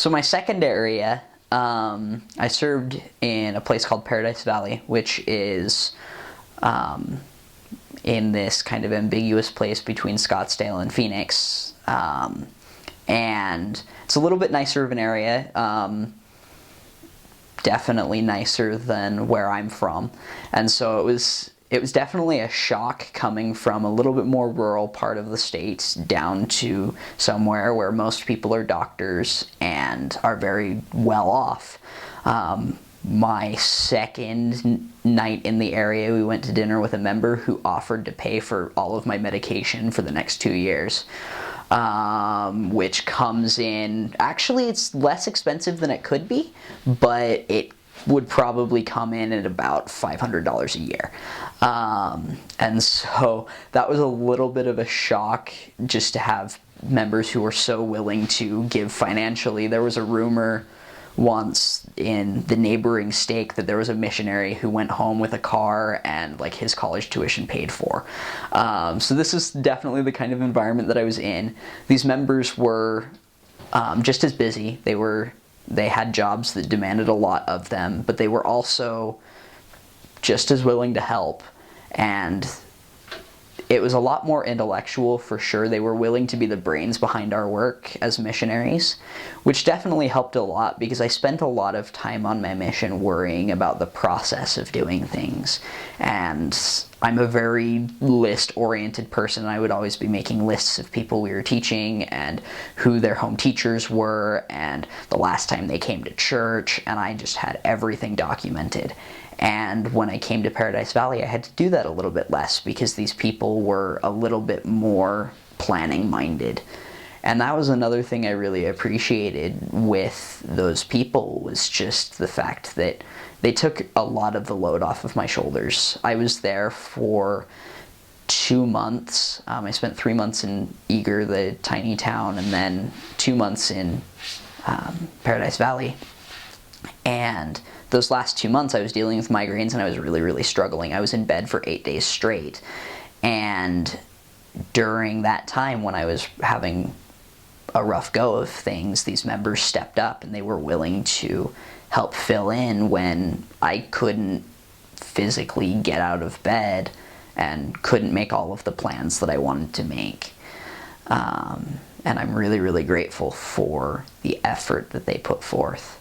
So my second area, I served in a place called Paradise Valley, which is in this kind of ambiguous place between Scottsdale and Phoenix. And it's a little bit nicer of an area, definitely nicer than where I'm from. And so it was definitely a shock coming from a little bit more rural part of the state down to somewhere where most people are doctors and are very well off. My second night in the area, we went to dinner with a member who offered to pay for all of my medication for the next 2 years. Which comes in, actually it's less expensive than it could be, but it would probably come in at about $500 a year. And so that was a little bit of a shock just to have members who were so willing to give financially. There was a rumor once in the neighboring stake that there was a missionary who went home with a car and like his college tuition paid for. So this is definitely the kind of environment that I was in. These members were just as busy. They had jobs that demanded a lot of them, but they were also just as willing to help. And it was a lot more intellectual for sure. They were willing to be the brains behind our work as missionaries, which definitely helped a lot because I spent a lot of time on my mission worrying about the process of doing things. And I'm a very list-oriented person. I would always be making lists of people we were teaching and who their home teachers were and the last time they came to church, and I just had everything documented. And when I came to Paradise Valley, I had to do that a little bit less because these people were a little bit more planning-minded. And that was another thing I really appreciated with those people, was just the fact that they took a lot of the load off of my shoulders. I was there for 2 months. I spent 3 months in Eager, the tiny town, and then 2 months in Paradise Valley. And those last 2 months I was dealing with migraines and I was really, really struggling. I was in bed for 8 days straight. And during that time when I was having a rough go of things, these members stepped up and they were willing to help fill in when I couldn't physically get out of bed and couldn't make all of the plans that I wanted to make. And I'm really, really grateful for the effort that they put forth.